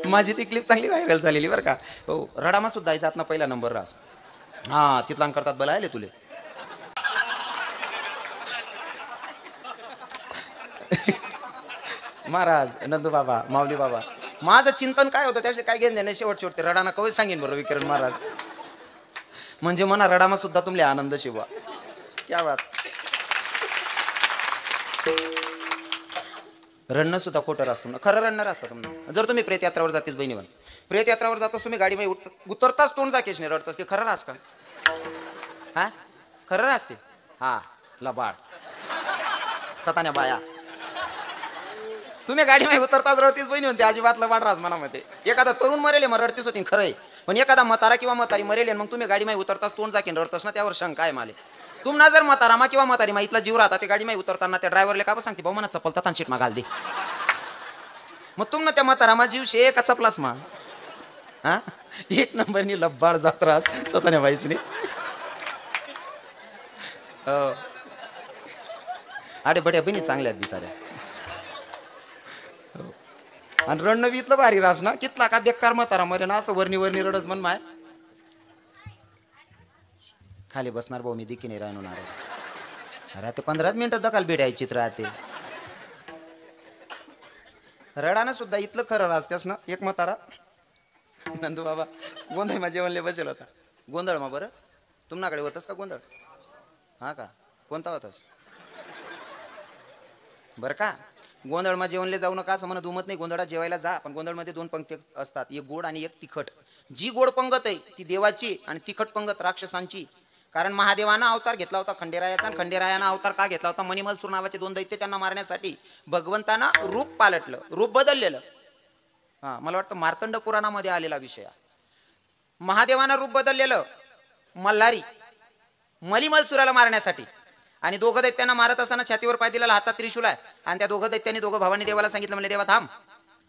माझी ती क्लिप चांगली व्हायरल झालेली बरं का. हो, रडामा सुद्धा जात ना पहिला नंबर रास. हा तिथला करतात बलायले तुले. महाराज नंदू बाबा माऊली बाबा माझं चिंतन काय होतं त्याचे काय घेऊन देणे शेवट शेवटते रडाना कवय सांगेन बरं विकिरण महाराज. म्हणजे म्हणा रडामा सुद्धा तुमले आनंद शिवा. क्या बात. रडणं सुद्धा खोटं असतो ना खरं रडणार असतं तुम्ही. जर तुम्ही प्रेतयात्रावर जातेस बहिणीवर प्रेतयात्रावर जातोस तुम्ही गाडीमध्ये उतरताच तोंड जाकेश नाही रडतोस ते खरं रास का. हा खरं असते. हा लबाड ततान्या बाया तुम्ही गाडीमध्ये उतरताच रडतीस बहिणी म्हणते अजिबात लबाड रास मनामध्ये. एखादा तरुण मरेल मग रडतीस होती खरं आहे पण एखादा म्हातारा किंवा म्हातारी मरेल मग तुम्ही गाडीमध्ये उतरताच तोंड जाकीन रडतस ना त्यावर शंका आहे माले. तुम्हाला जर म्हातारा किंवा म्हातारी मा इथला जीव राहता ते गाडीमध्ये उतरताना त्या ड्रायव्हरला का सांगते भाऊ मला चपलता तान शीट मा घाल दे. मग तुमनं त्या म्हातारा जीव शे का चपलास मा. हा एक नंबरनी लब्बाड जात रास ततान्या बाईसनी. हो अरे बड्या बहिणी चांगल्या आहेत बिचाऱ्या. आणि रडणं बी इथलं भारी रास ना कितला का बेकार म्हातारा मरे ना असं वरणी वरणी रडस म्हण माय. खाली बसणार भाऊ मी दिकी नाही राहणार. अरे ते 15 मिनिटं दकाल भेटायची राहते. रडाना सुद्धा इथलं खरं राहतेस ना. एक म्हातारा नंदू बाबा गोंधळ मा जेवणले बसेल होता. गोंधळ मा बरं तुमच्याकडे होतस का गोंधळ. हा का कोणता होतास बरं का. गोंधळमा जेवणले जाऊ नका असं म्हणत दुमत नाही. गोंधळात जेवायला जा पण गोंधळमध्ये 2 पंक्ती असतात एक गोड आणि एक तिखट. जी गोड पंगत आहे ती देवाची आणि तिखट पंगत राक्षसांची. कारण महादेवानं अवतार घेतला होता खंडेरायाचा आणि खंडेरायानं अवतार का घेतला होता मणिमलसूर नावाचे 2 दैत्य त्यांना मारण्यासाठी. भगवंतानं रूप पालटलं रूप बदललेलं. हा मला वाटतं मार्तंड पुराणामध्ये आलेला विषय. महादेवानं रूप बदललेलं मल्हारी मणिमलसुराला मारण्यासाठी आणि 2 दैत्यांना मारत असताना छातीवर पाय दिलेला हातात त्रिशूल आहे आणि त्या 2 दैत्यांनी 2 भावांनी देवाला सांगितलं म्हणजे देवा थांब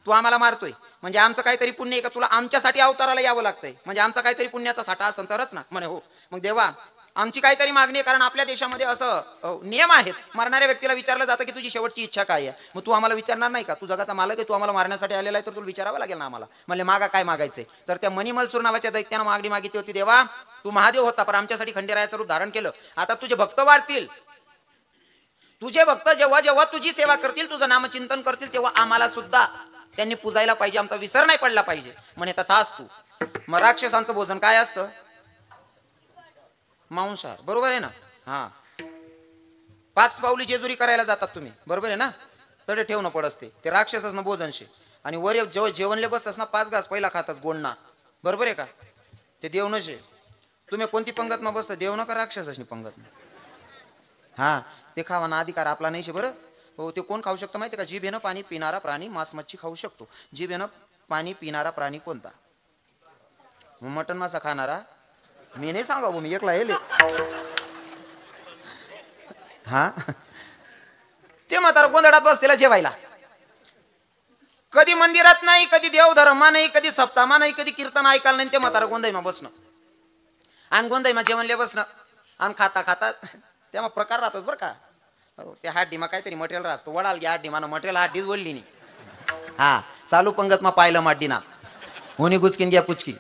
तू आम्हाला मारतोय म्हणजे आमचं काहीतरी पुण्य आहे का तुला आमच्यासाठी अवताराला यावं लागतंय म्हणजे आमचा काहीतरी पुण्याचा साठा असेल तरच ना म्हणे. हो मग देवा आमची काहीतरी मागणी आहे कारण आपल्या देशामध्ये असं नियम आहेत मारणाऱ्या व्यक्तीला विचारलं जातं की तुझी शेवटची इच्छा काय आहे. मग तू आम्हाला विचारणार नाही का तू जगाचा मालक आहे तू आम्हाला मारण्यासाठी आलेला आहे तर तुला विचारावं लागेल ना आम्हाला. म्हणजे मागा काय मागायचंय. तर त्या मणिमलसूर नावाच्या दैत्यानं मागणी मागितली होती देवा तू महादेव होता पण आमच्यासाठी खंडेरायाचं रूप धारण केलं. आता तुझे भक्त वाढतील तुझे भक्त जेव्हा जेव्हा तुझी सेवा करतील तुझं नामचिंतन करतील तेव्हा आम्हाला सुद्धा त्यांनी पुजायला पाहिजे आमचा विसर नाही पडला पाहिजे. म्हणे तथाच तू. मग राक्षसांचं भोजन काय असतं मांसाहार बरोबर आहे ना. हा 5 पावली जेजुरी करायला जातात तुम्ही बरोबर आहे ना. तडे ठेवणं पडसते ते राक्षसाचं भोजन शे आणि वर जेव्हा जेवणले बसतास ना 5 घास पहिला खातास गोडना बरोबर आहे का. ते देव नशे तुम्ही कोणती पंगत मग बसता देव नका राक्षसाची पंगत. हा ते खावाना अधिकार आपला नाही शे बरं. हो ते कोण खाऊ शकतं माहिती का जिभेनं पाणी पिणारा प्राणी मांस मच्छी खाऊ शकतो. जिभेनं पाणी पिणारा प्राणी कोणता मटन मासा खाणारा मी नाही सांगा मी एकला येले. हा ते म्हातारा गोंधळात बसतेला जेवायला. कधी मंदिरात नाही कधी देवधर्मा नाही कधी सप्तामा नाही कधी कीर्तन ऐकायला नाही. ते म्हातारा गोंधळीमा बसणं आणि गोंधळीमा जेवणले बसणं आणि खाता खाता तेव्हा प्रकार राहतोच बरं का. त्या हाडीमा काहीतरी मटेरियल राहतो वडाल घ्या हाडीमानं मटेरियल हाडीच वडली नाही. हा चालू पंगत मा पाहिलं माडीना होणी गुचकीन घ्या पुचकी.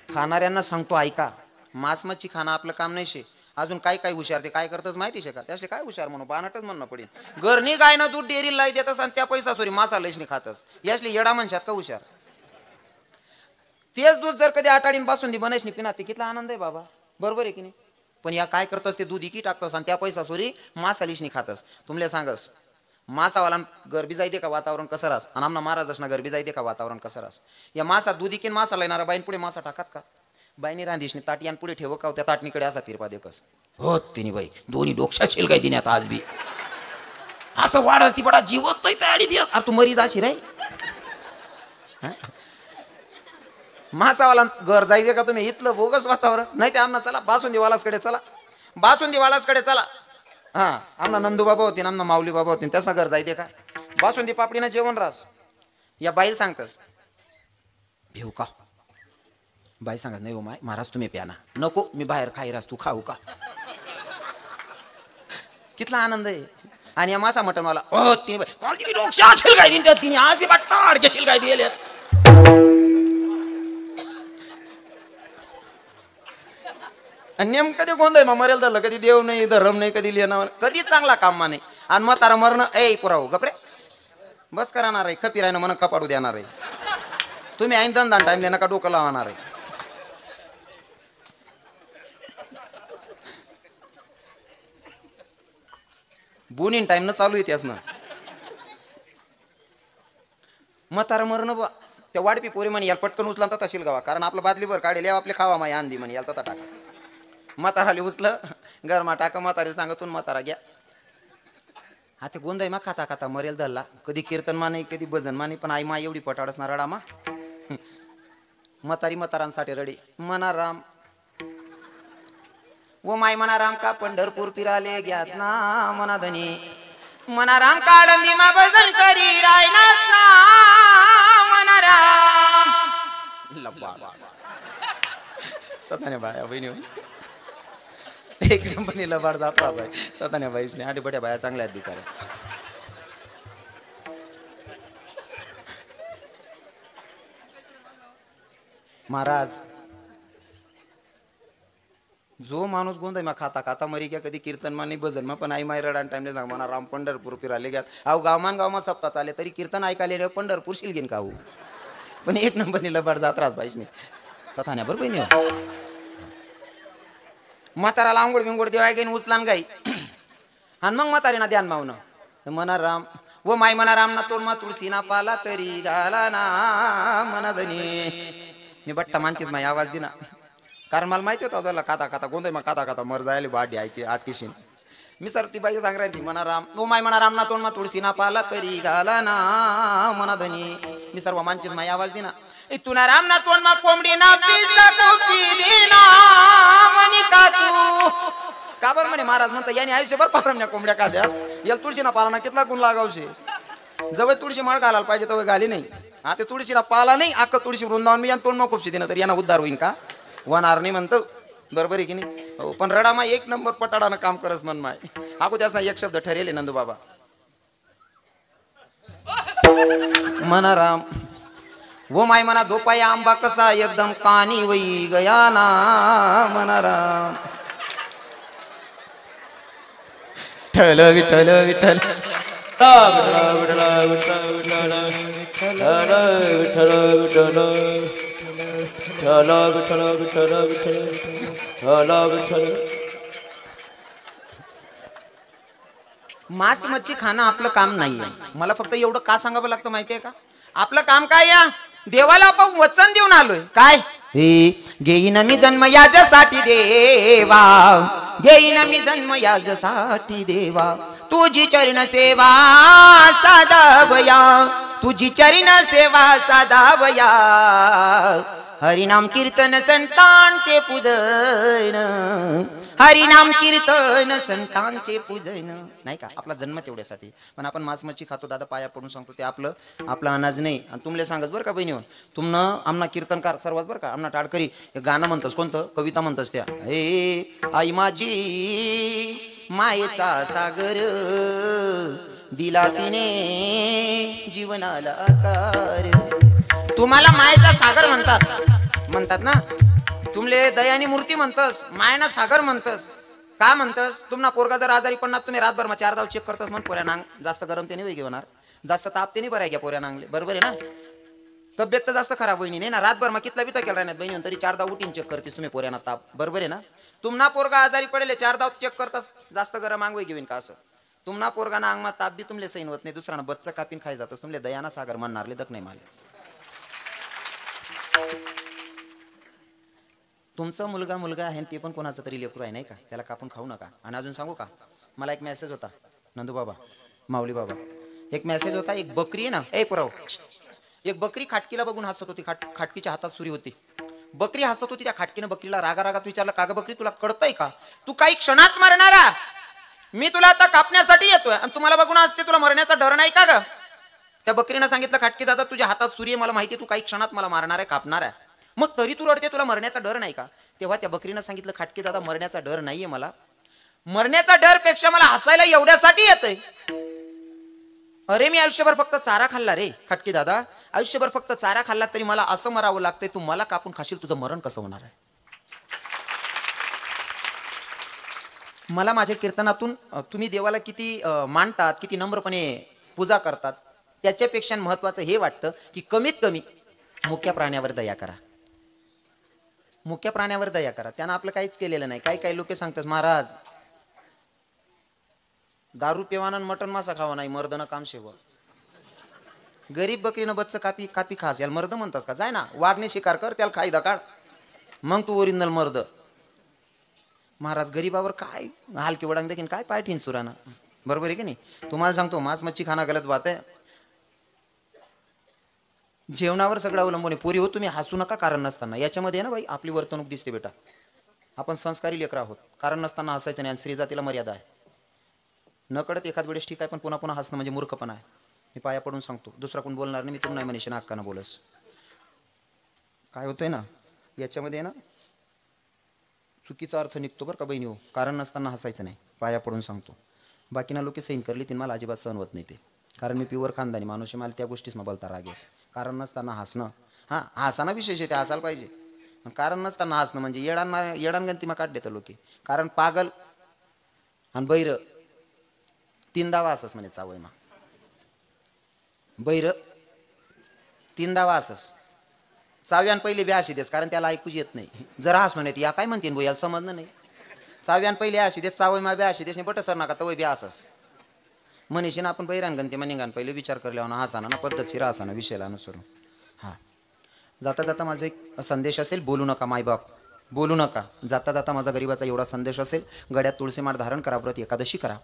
खाणाऱ्यांना सांगतो ऐका मांस मच्छी खाणं आपलं काम नाही शे. अजून काय काय हुशार ते काय करतच माहिती शे का त्याचे काय हुशार म्हणून बानाटच म्हणणं पडेल. घरनी गाय ना दूध डेअरी लाई देतस आणि त्या पैसा सोरी मासा लयसनी खातस यासली येडा म्हणशात का हुशार. तेच दूध जर कधी आटाडीन बासून बनयस नाही पिना ते कितला आनंद आहे बाबा बरोबर आहे की नाही. पण या काय करतस ते दूध इकी टाकतस आणि त्या पैसा सोरी मासा लिशनी खातस. तुमले सांगस मासावाला गरबी जायते का वातावरण कसं रास आणि आमना महाराज असणार गरबी जायते का वातावरण कसं रास. या मासा दूध इकीन मासा लायणारा बाईन पुढे मासा टाकात का बाईनी रांधीशनी ताटियान पुढे ठेव का त्या ताटणीकडे असा तिरपा देखस हो तिने बाई दोन्ही डोक्षा शेल काय दिण्यात आज बी असं वाढ असती बडा जीवत तयारी दिया अरे तू मरी जाशी रे. मासावाला घर जायचे का तुम्ही इथलं बोगस वातावरण नाही ते आमना चला बासुंदी वालासकडे चला बासुंदी वालासकडे चला. हा आमना नंदू बाबा होते आमना माऊली बाबा होते त्याचा घर जायते का बासुंदी पापडीनं जेवण रास. या बाईल सांगतस भेऊ का बाई सांगत नाही हो माय महाराज तुम्ही प्याना नको मी बाहेर खाई रास तू खाऊ का. कितला आनंद आहे. आणि या मासा मटनवाला तिने काय दिन तिने आज बाटाड घेशील काय दिले नेमकं ते गोंधळ मग मरेल धरलं कधी देव नाही धर्म नाही कधी लिहिणं कधी चांगला काम नाही आणि मग तारा मरण ए पुराव गपरे बस करणार आहे खपी राहणं म्हणून कपाडू देणार आहे तुम्ही ऐन धंदा टाइम नका डोकं लावणार आहे बोनीन टाइम न चालू येतेस ना म्हातारा मरण त्या वाडपी पोरी म्हणे याला पटकन उचला तर तशील गावा कारण आपलं बादलीवर काढेल आपले खावा माय आंधी म्हणे याला टाका म्हाताराले उचलं गरमा टाका म्हातारीला सांगतून म्हातारा घ्या हा ते गोंधळ मा खाता खाता मरेल धरला कधी कीर्तन मा नाही कधी भजन मा नाही पण आई मा एवढी पटाडच ना रडा मा म्हातारी म्हातारांसाठी रडी मना राम वो माय मना राम का पंढरपूर फिराले घ्यात ना मना धनी मना राम काळंदी मा भजन करी रायनाथ ना मना राम लब्बा तताने बाया बहिणी एक कंपनी लबाड जात आहे तताने बाईसने आधी बड्या बाया चांगल्या आहेत बिचाऱ्या महाराज जो माणूस गोंधळ मा खाता खाता मरी गया कधी कीर्तन मा नाही भजन मा पण आई माय रडान टाइमले सांग म्हणा राम पंढरपूर फिराले घ्यात अहो गावमान गावमा सप्ताह चाले तरी कीर्तन ऐकायला पंढरपूर शिलगीन काहू पण एक नंबरनी लबाड जात राहत बाईसने तथाने बरोबर नाही म्हाताराला आंघोळ बिंगोड देवाय गेन उचलान गाई आणि मग म्हातारीना ध्यान मावणं मना राम व माय मना राम ना तोड मा तुळशी ना पाला तरी घाला ना मना धनी मी बट्टा मानचीच माय आवाज दिना कारण मला माहिती होता त्याला खाता खाता गोंधळ मग खाता खाता मर जायला बाडी ऐके आठीशीन मी सर ती बाई सांग राहिली मना राम व माय मना राम ना तोड मा तुळशी ना पाला तरी घाला ना मना धनी मी सर्व मानचीच माय आवाज दिना तुना राम ना तोड मा कोंबडी ना पिसा टोपी देना मनी का तू का बर म्हणे महाराज म्हणता याने आयुष्यभर पारमण्या कोंबड्या का द्या याला तुळशी ना पाला ना कितला गुण लागावशे जवळ तुळशी माळ घालायला पाहिजे तेव्हा घाली नाही हा ते तुळशीला पाला नाही अख्खा तुळशी वृंदावन मी यांना तोंड मग खूपशी देणं तर यांना उद्धार होईन का वनार नाही म्हणतो बरोबर आहे की नाही पण रडामा एक नंबर पटाडानं काम करस मन माय आखो त्याच एक शब्द ठरेल नंदू बाबा मना राम वो माय मना झोपाया आंबा कसा एकदम कानी वई गया ना मना राम ठल विठल विठल मांस मच्छी खाणं आपलं काम नाहीये मला फक्त एवढं का सांगावं लागतं माहितीये का आपलं काम काय या देवाला आपण वचन देऊन आलोय काय घेईन मी जन्म याच्यासाठी देवा घेईन मी जन्म याच्यासाठी देवा तुझी चरण सेवा साधावया तुझी चरण सेवा साधावया हरिनाम कीर्तन संतांचे पूजन हरिनाम कीर्तन संतांचे पूजन नाही का आपला जन्म तेवढ्यासाठी पण आपण मांस मच्छी खातो दादा पाया पडून सांगतो ते आपलं अनाज नाही आणि तुमले सांगस बरं का बहिणी तुमनं आमना कीर्तनकार सर्वच बरं का आमना टाळकरी गाणं म्हणतस कोणतं कविता म्हणतस त्या हे आई माझी मायेचा सागर दिला तिने जीवनाला आकार तुम्हाला मायेचा सागर म्हणतात ना तुमले दयानी मूर्ती म्हणतस मायना सागर म्हणतस का म्हणतस तुम्हाला पोरगा जर आजारी पडणार तुम्ही रातभर मग 4 दाव चेक करतस म्हण पोऱ्या नांग जास्त गरम ते नाही घेणार जास्त ताप ते नाही बरं घ्या पोऱ्या नांगले बरोबर आहे ना तब्येत तर जास्त खराब होईनी नाही ना रातभर मग कितला बिता केला नाही बहिणी तरी 4 दाव उठीन चेक करतेस तुम्ही पोऱ्याना ताप बरोबर आहे ना तुम्हाला पोरगा आजारी पडेल 4 दाव चेक करतस जास्त गरम आंग घेऊन का असं तुम्हाला पोरगा ना अंगमा ताप बी तुमले सैन होत नाही दुसरा बच्चा कापीन खाई जातस तुमले दयाना सागर म्हणणारले दक नाही मला तुमचा मुलगा आहे ते पण कोणाचं तरी लेकरू आहे नाही का त्याला कापून खाऊ नका आणि अजून सांगू का मला एक मेसेज होता नंदू बाबा माऊली बाबा एक मेसेज होता एक बकरी आहे ना ए पुराव एक बकरी खाटकीला बघून हसत होती खाटकीच्या हातात सुरी होती बकरी हसत होती त्या खाटकीनं बकरीला रागात विचारलं का ग बकरी तुला कळतंय का तू काही क्षणात मरणारा मी तुला आता कापण्यासाठी येतोय आणि तुम्हाला बघून असते तुला मरण्याचा डर नाही का ग त्या बकरीनं सांगितलं खाटकी दादा तुझ्या हातात सूर्य मला माहिती तू काही क्षणात मला मारणार आहे कापणार आहे मग तरी तू रडते तुला मरण्याचा डर नाही का तेव्हा त्या बकरीनं सांगितलं खाटकी दादा मरण्याचा डर नाहीये मला मरण्याचा डर पेक्षा मला हसायला एवढ्यासाठी येतंय. अरे मी आयुष्यभर फक्त चारा खाल्ला रे खटके दादा, आयुष्यभर फक्त चारा खाल्ला तरी मला असं मरावं लागतंय. तू मला कापून खाशील, तुझं मरण कसं होणार आहे? मला माझ्या कीर्तनातून तुम्ही देवाला किती मानतात, किती नम्रपणे पूजा करतात, त्याच्यापेक्षा महत्वाचं हे वाटतं की कमीत कमी मुक्या प्राण्यावर दया करा. मुक्या प्राण्यावर दया करा. त्यानं आपलं काहीच केलेलं नाही. काही लोक सांगतात महाराज दारू पिवाना मटन मासा खावा नाही, मर्दनं काम शेव. गरीब बकरीनं बच्च कापी कापी खास, याला मर्द म्हणतात का? जाय ना वाघने शिकार कर, त्याला खायदा काढ, मग तू ओरिजिनल मर्द. महाराज गरीबावर काय हलकी वडांग देखील काय पाय ठेन सुराना. बरोबर आहे की नाही? तुम्हाला सांगतो मांस मच्छी खाना गलत बात आहे. जेवणावर सगळं अवलंबून आहे. पोरी हो तुम्ही हसू नका कारण नसताना. याच्यामध्ये ना बाई आपली वर्तणूक दिसते बेटा. आपण संस्कारी लेकर आहोत. कारण नसताना हसायचं नाही. आणि स्त्री जातीला मर्यादा आहे. न कळत एखाद वेळेस ठीक आहे, पण पुन्हा पुन्हा हसणं म्हणजे मूर्खपणा आहे. मी पाया पडून सांगतो, दुसरा कोण बोलणार नाही. मी तुला नाही म्हणेश ना हक्कानं बोलस. काय होतंय ना याच्यामध्ये ना चुकीचा अर्थ निघतो बरं का बहिणी हो. कारण नसताना हसायचं नाही, पाया पडून सांगतो. बाकीना लोक सैन करली ती मला अजिबात सहन होत नाही ते. कारण मी प्युअर खानदानी माणूस आहे. मला त्या गोष्टीच मग बोलता राग येस. कारण नसताना हसणं, हां हसाना विशेष आहे, ते हसायला पाहिजे. कारण नसताना हसणं म्हणजे येडान गंती मग काढ देतं लोक. कारण पागल आणि बैर तीनदा वासस म्हणे चावय मा. बैर तीनदा वासस. चाव्यान पहिले ब्याशी देस, कारण त्याला ऐकूच येत नाही. जर हस म्हणत या काय म्हणते याला समजणं नाही. चाव्यान पहिले अशी देस, चावय मा ब्याशी देस, बट सर नका तवय ब्यासस मनीषी ना. आपण बैरान गंती मनिंगान पहिले विचार करल्या ना हसाना ना पद्धतशीर हसाना विषयाला अनुसरून. हां जाता जाता माझा एक संदेश असेल, बोलू नका मायबाप, बोलू नका. जाता जाता माझा गरीबाचा एवढा संदेश असेल, गड्यात तुळशी माळ धारण करा, व्रत एकादशी करा.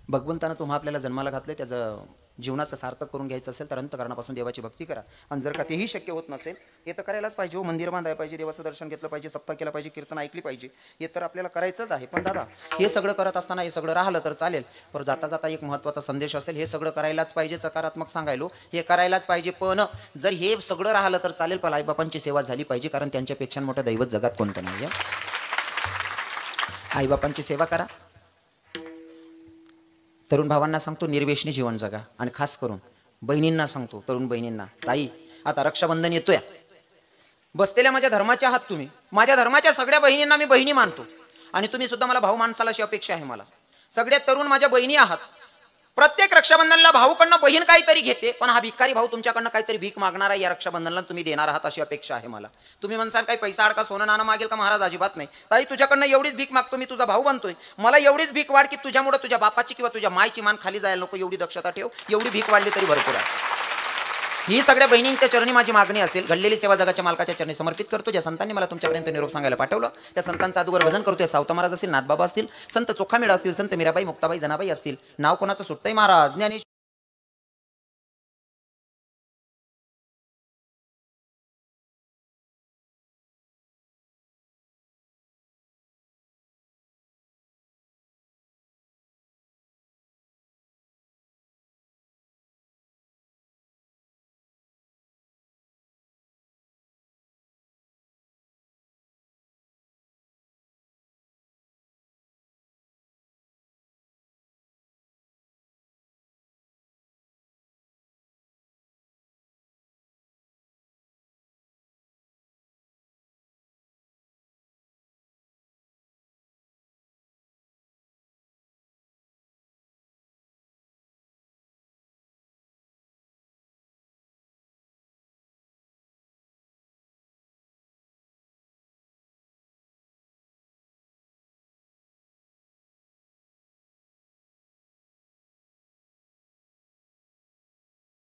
भगवंतानं तुम्हा आपल्याला जन्माला घातले, त्याचं जीवनाचं सार्थक करून घ्यायचं असेल तर अंतकरणापासून देवाची भक्ती करा. आणि जर का तेही शक्य होत नसेल, हे तर करायलाच पाहिजे हो. मंदिर बांधायला पाहिजे, देवाचं दर्शन घेतलं पाहिजे, सप्ताह केला पाहिजे, कीर्तन ऐकली पाहिजे, हे तर आपल्याला करायचंच आहे. पण दादा हे सगळं करत असताना हे सगळं राहिलं तर चालेल, पण जाता जाता एक महत्त्वाचा संदेश असेल, हे सगळं करायलाच पाहिजे. सकारात्मक सांगायलो, हे करायलाच पाहिजे. पण जर हे सगळं राहिलं तर चालेल, पण आईबापांची सेवा झाली पाहिजे. कारण त्यांच्यापेक्षा मोठं दैवत जगात कोणतं नाही आहे. आईबापांची सेवा करा. तरुण भावांना सांगतो निर्वेशनी जीवन जगा. आणि खास करून बहिणींना सांगतो, तरुण बहिणींना, ताई आता रक्षाबंधन येतोय. बसलेल्या माझ्या धर्माचे आहात तुम्ही. माझ्या धर्माच्या सगळ्या बहिणींना मी बहिणी मानतो. आणि तुम्ही सुद्धा मला भाऊ माणसाला अशी अपेक्षा आहे मला. सगळे तरुण माझ्या बहिणी आहात. प्रत्येक रक्षाबंधनला भाऊकडनं बहीण काहीतरी घेते, पण हा भिकारी भाऊ तुमच्याकडनं काहीतरी भीक मागणार आहे. या रक्षाबंधनला तुम्ही देणार आहात अशी अपेक्षा आहे मला. तुम्ही म्हणसाल काही पैसा अडका सोनं नाणं मागेल का? महाराज अजिबात नाही. ताई तुझ्याकडनं एवढीच भीक मागतो, मी तुझा भाऊ बनतोय. मला एवढीच भीक वाढ की तुझ्यामुळे तुझ्या बापाची किंवा तुझ्या मायची मान खाली जायला नको, एवढी दक्षता ठेव. एवढी भीक वाढली तरी भरपूर आहे. ही सगळ्या बहिणींच्या चरणी माझी मागणी असेल. घडलेली सेवा जगाच्या मालकाच्या चरणी समर्पित करतो. ज्या संतांनी मला तुमच्यापर्यंत निरोप सांगायला पाठवलं, त्या संतांचा अगोदर भजन करतोय. सावता महाराज असतील, नाथबाबा असतील, संत चोखामेळा असतील, संत मीराबाई, मुक्ताबाई, जनाबाई असतील. नाव कोणाचं सुटतंय महाराज? ज्ञानेश्वर